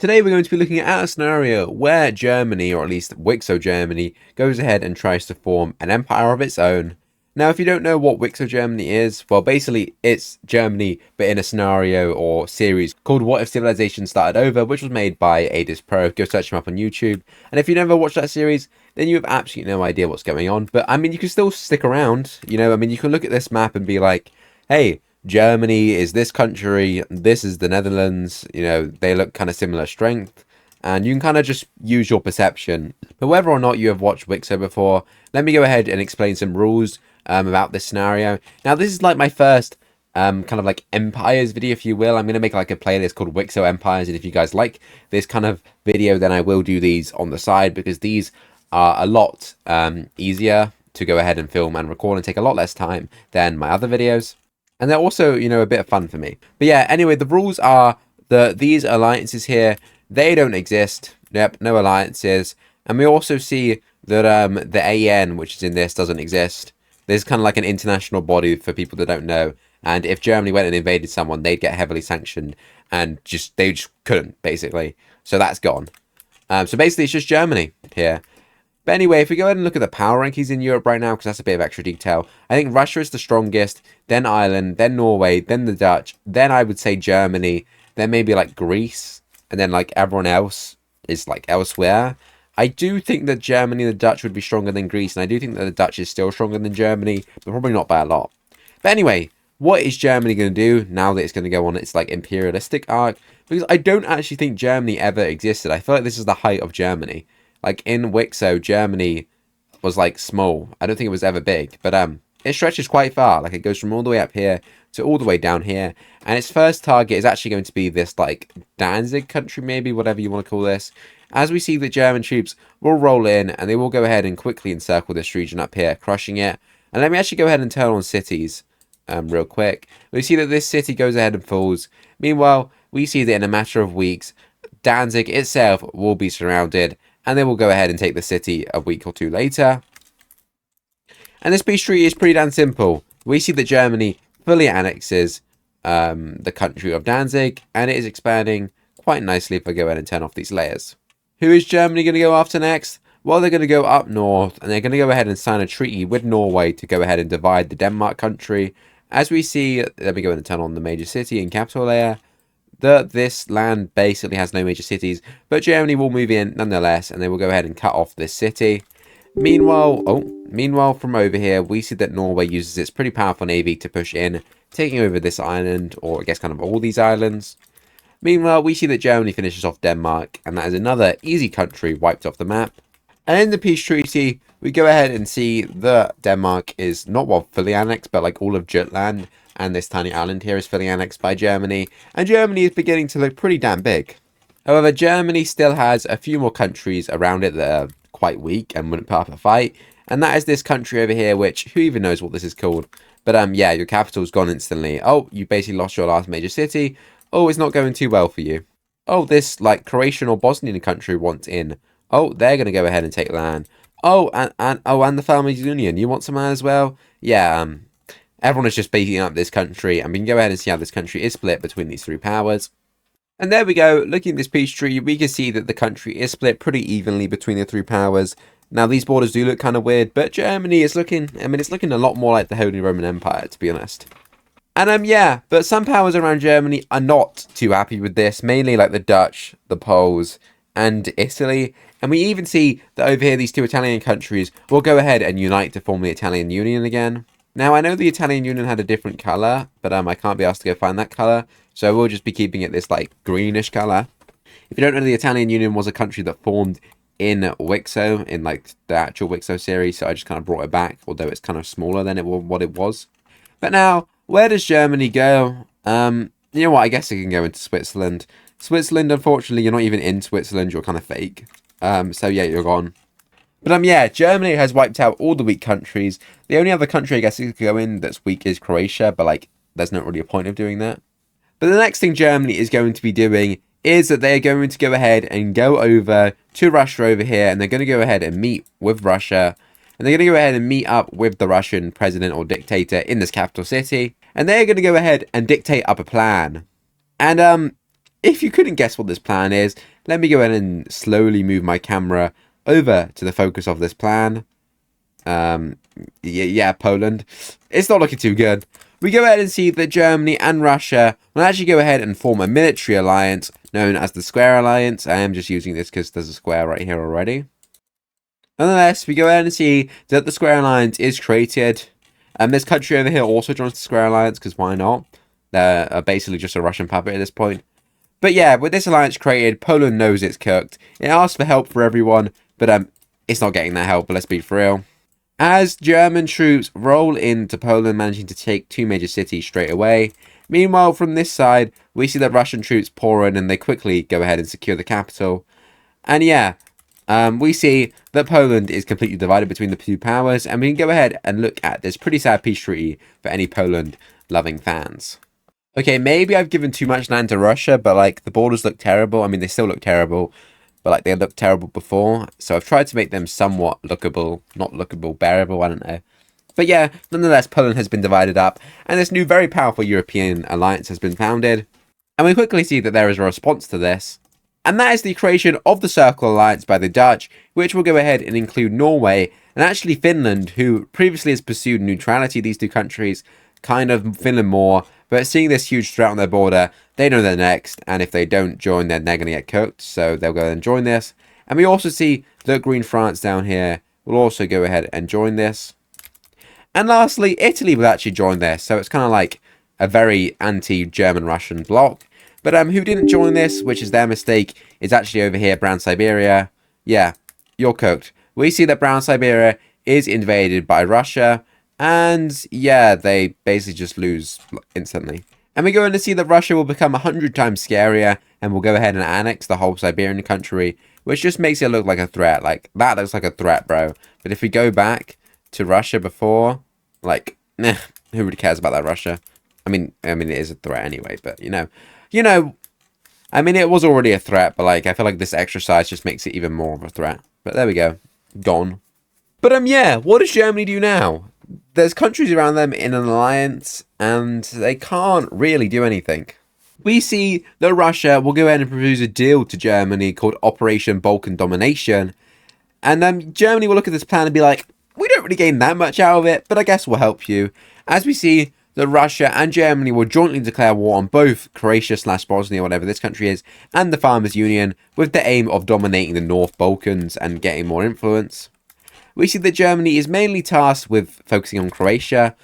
Today we're going to be looking at a scenario where Germany, or at least WICSO Germany, goes ahead and tries to form an empire of its own. Now, if you don't know what WICSO Germany is, well, basically it's Germany, but in a scenario or series called What If Civilization Started Over, which was made by Adis Pro. Go search him up on YouTube. And if you never watched that series, then you have absolutely no idea what's going on. But I mean, you can still stick around. You know, I mean, you can look at this map and be like, hey, Germany is this country, this is the Netherlands, you know, they look kind of similar strength, and you can kind of just use your perception. But whether or not you have watched WICSO before, let me go ahead and explain some rules about this scenario. Now, this is like my first kind of like empires video, if you will. I'm going to make like a playlist called WICSO Empires, and if you guys like this kind of video, then I will do these on the side, because these are a lot easier to go ahead and film and record and take a lot less time than my other videos. And they're also, you know, a bit of fun for me. But yeah, anyway, the rules are that these alliances here, they don't exist. Yep, no alliances. And we also see that the AN, which is in this, doesn't exist. There's kind of like an international body for people that don't know. And if Germany went and invaded someone, they'd get heavily sanctioned. And they just couldn't, basically. So that's gone. So basically, it's just Germany here. But anyway, if we go ahead and look at the power rankings in Europe right now, because that's a bit of extra detail, I think Russia is the strongest, then Ireland, then Norway, then the Dutch, then I would say Germany, then maybe like Greece, and then like everyone else is like elsewhere. I do think that Germany and the Dutch would be stronger than Greece, and I do think that the Dutch is still stronger than Germany, but probably not by a lot. But anyway, what is Germany going to do now that it's going to go on its like imperialistic arc? Because I don't actually think Germany ever existed. I feel like this is the height of Germany. Like in WICSO, Germany was like small. I don't think it was ever big, but it stretches quite far. Like it goes from all the way up here to all the way down here. And its first target is actually going to be this like Danzig country, maybe, whatever you want to call this. As we see the German troops will roll in, and they will go ahead and quickly encircle this region up here, crushing it. And let me actually go ahead and turn on cities real quick. We see that this city goes ahead and falls. Meanwhile, we see that in a matter of weeks, Danzig itself will be surrounded, and they will go ahead and take the city a week or two later. And this peace treaty is pretty damn simple. We see that Germany fully annexes the country of Danzig, and it is expanding quite nicely if I go ahead and turn off these layers. Who is Germany going to go after next? Well, they're going to go up north, and they're going to go ahead and sign a treaty with Norway to go ahead and divide the Denmark country. As we see, let me go ahead and turn on the major city and capital layer. This land basically has no major cities, but Germany will move in nonetheless, and they will go ahead and cut off this city. Meanwhile, from over here, we see that Norway uses its pretty powerful navy to push in, taking over this island, or I guess kind of all these islands. Meanwhile, we see that Germany finishes off Denmark, and that is another easy country wiped off the map. And in the peace treaty, we go ahead and see that Denmark is not, well, fully annexed, but like all of Jutland, and this tiny island here is fully annexed by Germany, and Germany is beginning to look pretty damn big. However, Germany still has a few more countries around it that are quite weak and wouldn't put up a fight, and that is this country over here, which, who even knows what this is called? But yeah, your capital's gone instantly. Oh, you basically lost your last major city. Oh, it's not going too well for you. Oh, this like Croatian or Bosnian country wants in. Oh, they're going to go ahead and take land. Oh, and the Farmers Union, you want some land as well? Yeah, everyone is just beating up this country, and we can go ahead and see how this country is split between these three powers. And there we go. Looking at this peace treaty, we can see that the country is split pretty evenly between the three powers. Now, these borders do look kind of weird, but Germany is looking, I mean, it's looking a lot more like the Holy Roman Empire, to be honest. And yeah, but some powers around Germany are not too happy with this, mainly like the Dutch, the Poles, and Italy. And we even see that over here, these two Italian countries will go ahead and unite to form the Italian Union again. Now, I know the Italian Union had a different colour, but I can't be asked to go find that colour, so we'll just be keeping it this, like, greenish colour. If you don't know, the Italian Union was a country that formed in WICSO, in, like, the actual WICSO series, so I just kind of brought it back, although it's kind of smaller than what it was. But now, where does Germany go? You know what, I guess it can go into Switzerland. Switzerland, unfortunately, you're not even in Switzerland, you're kind of fake. So yeah, you're gone. But yeah, Germany has wiped out all the weak countries. The only other country I guess it could go in that's weak is Croatia, but like, there's not really a point of doing that. But the next thing Germany is going to be doing is that they're going to go ahead and go over to Russia over here, and they're going to go ahead and meet with Russia, and they're going to go ahead and meet up with the Russian president or dictator in this capital city, and they're going to go ahead and dictate up a plan. And if you couldn't guess what this plan is, let me go ahead and slowly move my camera over to the focus of this plan. Yeah, Poland. It's not looking too good. We go ahead and see that Germany and Russia will actually go ahead and form a military alliance known as the Square Alliance. I am just using this because there's a square right here already. Nonetheless, we go ahead and see that the Square Alliance is created. This country over here also joins the Square Alliance because why not? They're basically just a Russian puppet at this point. But yeah, with this alliance created, Poland knows it's cooked. It asks for help for everyone, but it's not getting that help, but let's be for real. As German troops roll into Poland, managing to take two major cities straight away. Meanwhile, from this side, we see that Russian troops pour in and they quickly go ahead and secure the capital. And yeah, we see that Poland is completely divided between the two powers, and we can go ahead and look at this pretty sad peace treaty for any Poland-loving fans. Okay, maybe I've given too much land to Russia, but like the borders look terrible. I mean, they still look terrible, but like they looked terrible before. So I've tried to make them somewhat lookable, not lookable, bearable, I don't know. But yeah, nonetheless, Poland has been divided up, and this new very powerful European alliance has been founded. And we quickly see that there is a response to this. And that is the creation of the Circle Alliance by the Dutch, which will go ahead and include Norway and actually Finland, who previously has pursued neutrality, these two countries, kind of Finland more. But seeing this huge threat on their border, they know they're next, and if they don't join, then they're going to get cooked, so they'll go ahead and join this. And we also see that Green France down here will also go ahead and join this. And lastly, Italy will actually join this, so it's kind of like a very anti-German-Russian bloc. But who didn't join this, which is their mistake, is actually over here, Brown Siberia. Yeah, you're cooked. We see that Brown Siberia is invaded by Russia, and yeah, they basically just lose instantly. And we go in to see that Russia will become 100 times scarier and will go ahead and annex the whole Siberian country, which just makes it look like a threat. Like, that looks like a threat, bro. But if we go back to Russia before, like, who really cares about that, Russia? I mean, it is a threat anyway, but, you know, I mean, it was already a threat, but, like, I feel like this exercise just makes it even more of a threat. But there we go. Gone. But, yeah, what does Germany do now? There's countries around them in an alliance, and they can't really do anything. We see that Russia will go ahead and propose a deal to Germany called Operation Balkan Domination. And Germany will look at this plan and be like, we don't really gain that much out of it, but I guess we'll help you. As we see that Russia and Germany will jointly declare war on both Croatia/Bosnia, whatever this country is, and the Farmers Union, with the aim of dominating the North Balkans and getting more influence. We see that Germany is mainly tasked with focusing on Croatia,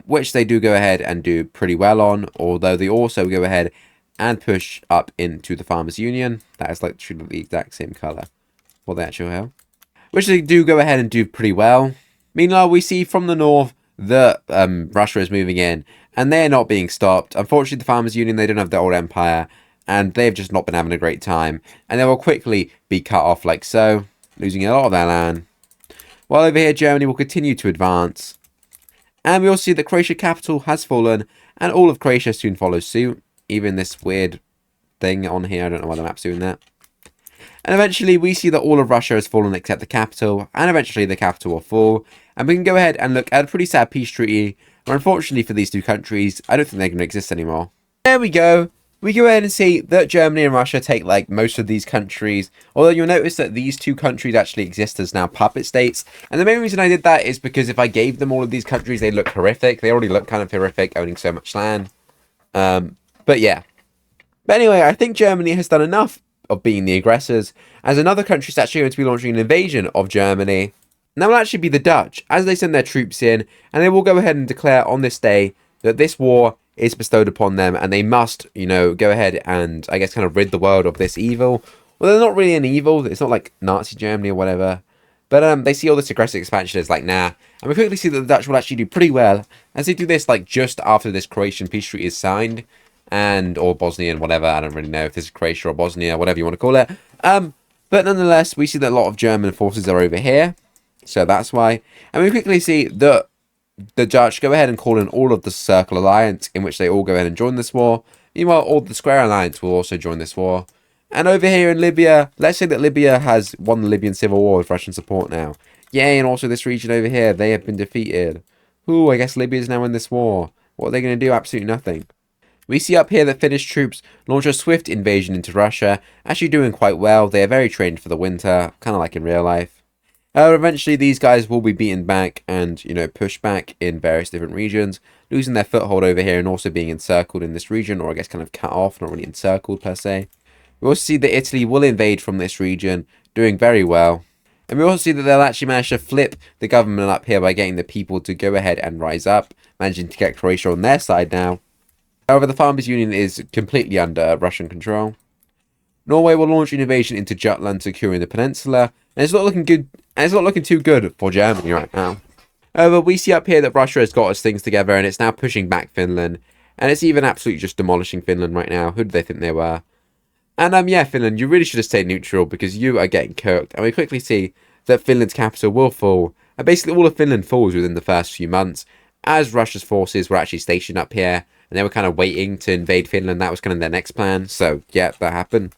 which they do go ahead and do pretty well on, although they also go ahead and push up into the Farmers Union. That is literally the exact same colour. What the actual hell? Which they do go ahead and do pretty well. Meanwhile, we see from the north that Russia is moving in, and they're not being stopped. Unfortunately, the Farmers Union, they don't have their old empire, and they've just not been having a great time, and they will quickly be cut off like so, losing a lot of their land. While over here, Germany will continue to advance. And we also see that Croatia capital has fallen, and all of Croatia soon follows suit. Even this weird thing on here, I don't know why the map's doing that. And eventually, we see that all of Russia has fallen except the capital, and eventually the capital will fall. And we can go ahead and look at a pretty sad peace treaty, where unfortunately for these two countries, I don't think they're going to exist anymore. There we go. We go ahead and see that Germany and Russia take, like, most of these countries. Although you'll notice that these two countries actually exist as now puppet states. And the main reason I did that is because if I gave them all of these countries, they look horrific. They already look kind of horrific, owning so much land. But yeah. But anyway, I think Germany has done enough of being the aggressors, as another country is actually going to be launching an invasion of Germany. And that will actually be the Dutch, as they send their troops in, and they will go ahead and declare on this day that this war is bestowed upon them, and they must, you know, go ahead and, I guess, kind of rid the world of this evil. Well, they're not really an evil. It's not like Nazi Germany or whatever. But they see all this aggressive expansion as like, nah. And we quickly see that the Dutch will actually do pretty well, as they do this, like, just after this Croatian peace treaty is signed. Or Bosnian, whatever. I don't really know if this is Croatia or Bosnia, whatever you want to call it. But nonetheless, we see that a lot of German forces are over here. So that's why. And we quickly see that the Dutch go ahead and call in all of the Circle Alliance, in which they all go ahead and join this war. Meanwhile, all the Square Alliance will also join this war. And over here in Libya, let's say that Libya has won the Libyan civil war with Russian support now. Yay, and also this region over here, they have been defeated. Ooh, I guess Libya is now in this war. What are they going to do? Absolutely nothing. We see up here that Finnish troops launch a swift invasion into Russia, actually doing quite well. They are very trained for the winter, kind of like in real life. Eventually, these guys will be beaten back and, pushed back in various different regions, losing their foothold over here and also being encircled in this region, or I guess kind of cut off, not really encircled per se. We also see that Italy will invade from this region, doing very well. And we also see that they'll actually manage to flip the government up here by getting the people to go ahead and rise up, managing to get Croatia on their side now. However, the Farmers' Union is completely under Russian control. Norway will launch an invasion into Jutland, securing the peninsula, and it's not looking good. And it's not looking too good for Germany right now. However, we see up here that Russia has got its things together, and it's now pushing back Finland, and it's even absolutely just demolishing Finland right now. Who did they think they were? And yeah, Finland, you really should have stayed neutral because you are getting cooked. And we quickly see that Finland's capital will fall, and basically all of Finland falls within the first few months, as Russia's forces were actually stationed up here, and they were kind of waiting to invade Finland. That was kind of their next plan. So yeah, that happened.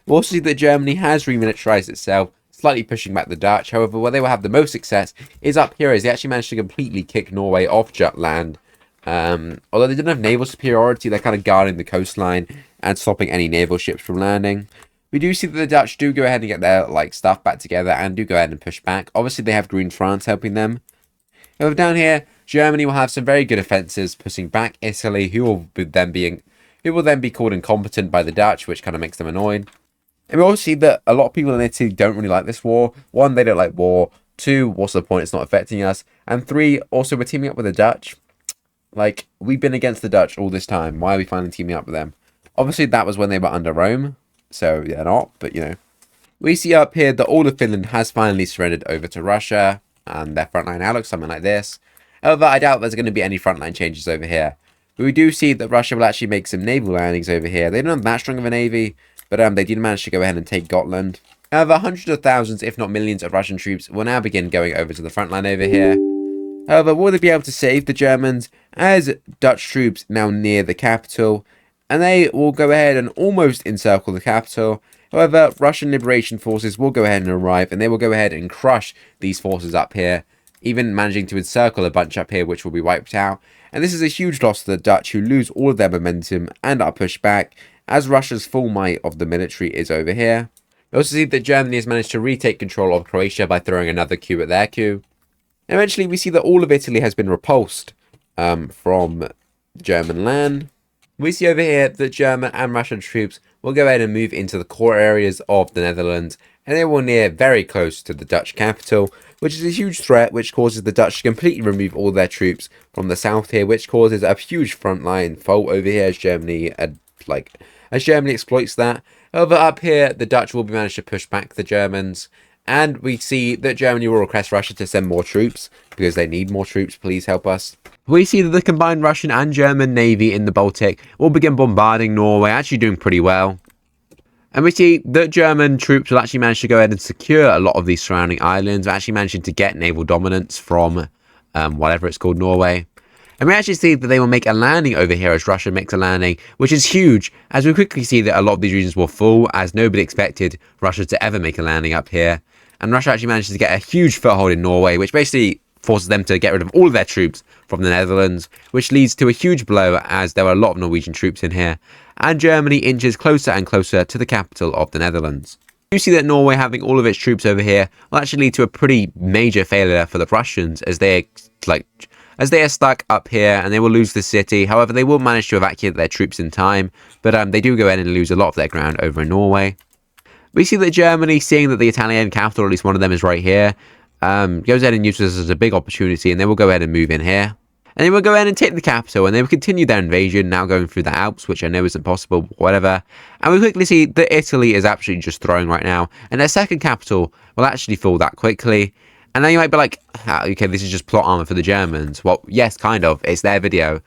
We also see that Germany has remilitarized itself, slightly pushing back the Dutch. However, where they will have the most success is up here, as they actually managed to completely kick Norway off Jutland. Although they didn't have naval superiority, they're kind of guarding the coastline and stopping any naval ships from landing. We do see that the Dutch do go ahead and get their stuff back together and do go ahead and push back. Obviously, they have Green France helping them. However, down here, Germany will have some very good offensives, pushing back Italy, who will then be called incompetent by the Dutch, which kind of makes them annoyed. And we also see that a lot of people in Italy don't really like this war. One, they don't like war. Two, what's the point? It's not affecting us. And three, also we're teaming up with the Dutch. We've been against the Dutch all this time. Why are we finally teaming up with them? Obviously, that was when they were under Rome. So, they're not, but We see up here that all of Finland has finally surrendered over to Russia. And their frontline now looks something like this. However, I doubt there's going to be any frontline changes over here. But we do see that Russia will actually make some naval landings over here. They don't have that strong of a navy, but they did manage to go ahead and take Gotland. However, hundreds of thousands, if not millions, of Russian troops will now begin going over to the front line over here. However, will they be able to save the Germans, as Dutch troops now near the capital, and they will go ahead and almost encircle the capital. However, Russian liberation forces will go ahead and arrive, and they will go ahead and crush these forces up here, even managing to encircle a bunch up here, which will be wiped out. And this is a huge loss to the Dutch, who lose all of their momentum and are pushed back, as Russia's full might of the military is over here. We also see that Germany has managed to retake control of Croatia by throwing another coup at their coup. And eventually, we see that all of Italy has been repulsed from German land. We see over here that German and Russian troops will go ahead and move into the core areas of the Netherlands, and they will near very close to the Dutch capital, which is a huge threat, which causes the Dutch to completely remove all their troops from the south here, which causes a huge frontline fault over here as Germany exploits that. However, up here, the Dutch will be managed to push back the Germans, and we see that Germany will request Russia to send more troops, because they need more troops. Please help us. We see that the combined Russian and German navy in the Baltic will begin bombarding Norway, actually doing pretty well. And we see that German troops will actually manage to go ahead and secure a lot of these surrounding islands, actually managing to get naval dominance from whatever it's called, Norway. And we actually see that they will make a landing over here as Russia makes a landing, which is huge, as we quickly see that a lot of these regions will fall, as nobody expected Russia to ever make a landing up here. And Russia actually manages to get a huge foothold in Norway, which basically forces them to get rid of all of their troops from the Netherlands, which leads to a huge blow, as there are a lot of Norwegian troops in here. And Germany inches closer and closer to the capital of the Netherlands. You see that Norway having all of its troops over here will actually lead to a pretty major failure for the Russians, as they are stuck up here and they will lose the city. However, they will manage to evacuate their troops in time, but they do go ahead and lose a lot of their ground over in Norway. We see that Germany, seeing that the Italian capital, or at least one of them, is right here, goes ahead and uses this as a big opportunity, and they will go ahead and move in here. And they will go ahead and take the capital, and they will continue their invasion, now going through the Alps, which I know isn't possible, but whatever. And we quickly see that Italy is absolutely just throwing right now, and their second capital will actually fall that quickly. And then you might be like, okay, this is just plot armor for the Germans. Well, yes, kind of. It's their video.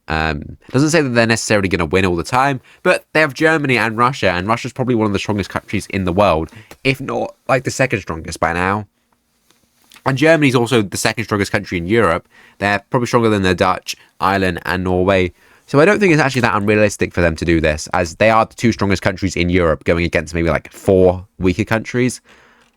Doesn't say that they're necessarily going to win all the time, but they have Germany and Russia's probably one of the strongest countries in the world, if not the second strongest by now. And Germany's also the second strongest country in Europe. They're probably stronger than the Dutch, Ireland, and Norway. So I don't think it's actually that unrealistic for them to do this, as they are the two strongest countries in Europe, going against maybe 4 weaker countries.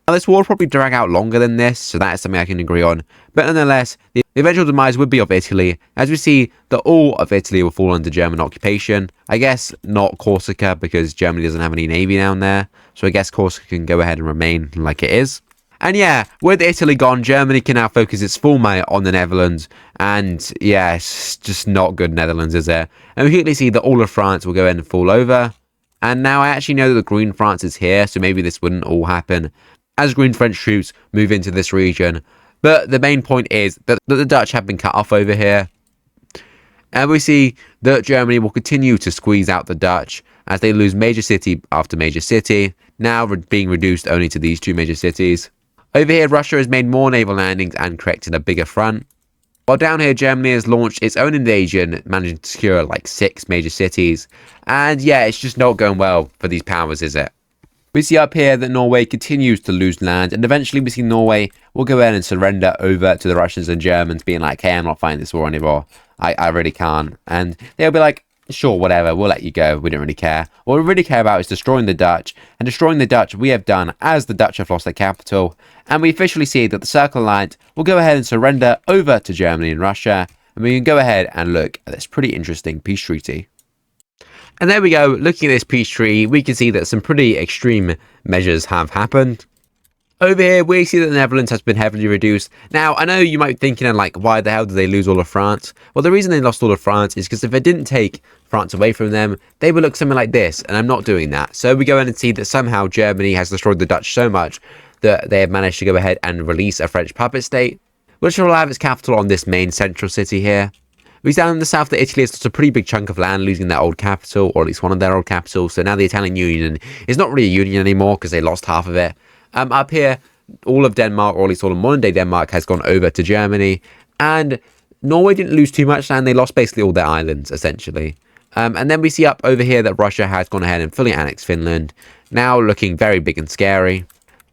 Now, this war will probably drag out longer than this, so that is something I can agree on. But nonetheless, the eventual demise would be of Italy, as we see that all of Italy will fall under German occupation. I guess not Corsica, because Germany doesn't have any navy down there, so I guess Corsica can go ahead and remain like it is. And yeah, with Italy gone, Germany can now focus its full might on the Netherlands. And yeah, it's just not good Netherlands, is it? And we quickly see that all of France will go ahead and fall over. And now I actually know that the Green France is here, so maybe this wouldn't all happen as Green French troops move into this region. But the main point is that the Dutch have been cut off over here. And we see that Germany will continue to squeeze out the Dutch as they lose major city after major city, now being reduced only to these two major cities. Over here, Russia has made more naval landings and created a bigger front. While down here, Germany has launched its own invasion, managing to secure like 6 major cities. And yeah, it's just not going well for these powers, is it? We see up here that Norway continues to lose land, and eventually we see Norway will go ahead and surrender over to the Russians and Germans, being like, hey, I'm not fighting this war anymore. I really can't. And they'll be like, sure, whatever, we'll let you go. We don't really care. What we really care about is destroying the Dutch, and destroying the Dutch we have done as the Dutch have lost their capital. And we officially see that the Circle Alliance will go ahead and surrender over to Germany and Russia, and we can go ahead and look at this pretty interesting peace treaty. And there we go, looking at this peace treaty, we can see that some pretty extreme measures have happened. Over here, we see that the Netherlands has been heavily reduced. Now, I know you might be thinking, like, why the hell did they lose all of France? Well, the reason they lost all of France is because if they didn't take France away from them, they would look something like this, and I'm not doing that. So we go in and see that somehow Germany has destroyed the Dutch so much that they have managed to go ahead and release a French puppet state, which will have its capital on this main central city here. We see down in the south that Italy has lost a pretty big chunk of land, losing their old capital, or at least one of their old capitals. So now the Italian Union is not really a union anymore because they lost half of it. Up here, all of Denmark, or at least all of modern day Denmark, has gone over to Germany. And Norway didn't lose too much land. They lost basically all their islands, essentially. And then we see up over here that Russia has gone ahead and fully annexed Finland, now looking very big and scary.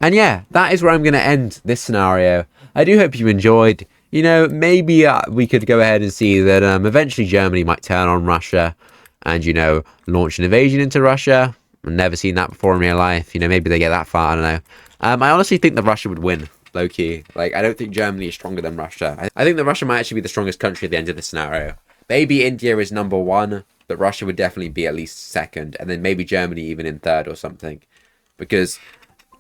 And yeah, that is where I'm going to end this scenario. I do hope you enjoyed. You know, maybe we could go ahead and see that eventually Germany might turn on Russia and, you know, launch an invasion into Russia. I've never seen that before in real life. You know, maybe they get that far. I don't know. I honestly think that Russia would win, low-key. Like, I don't think Germany is stronger than Russia. I think that Russia might actually be the strongest country at the end of the scenario. Maybe India is number 1, but Russia would definitely be at least 2nd. And then maybe Germany even in 3rd or something. Because,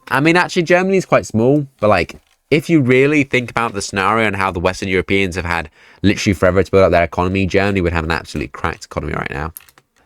I mean, actually, Germany is quite small, but, like, if you really think about the scenario and how the Western Europeans have had literally forever to build up their economy, Germany would have an absolutely cracked economy right now.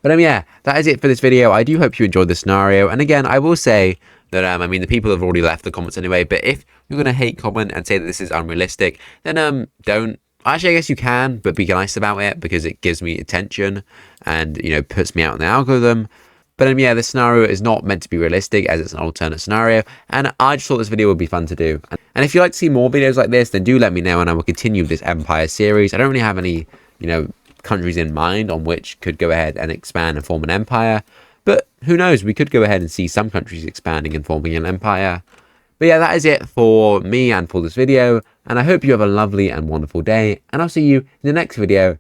But yeah, that is it for this video. I do hope you enjoyed the scenario. And again, I will say that, I mean, the people have already left the comments anyway. But if you're going to hate comment and say that this is unrealistic, then don't. Actually, I guess you can, but be nice about it because it gives me attention and, you know, puts me out in the algorithm. But yeah, this scenario is not meant to be realistic as it's an alternate scenario. And I just thought this video would be fun to do. And if you'd like to see more videos like this, then do let me know and I will continue this Empire series. I don't really have any, you know, countries in mind on which could go ahead and expand and form an empire. But who knows, we could go ahead and see some countries expanding and forming an empire. But yeah, that is it for me and for this video. And I hope you have a lovely and wonderful day. And I'll see you in the next video.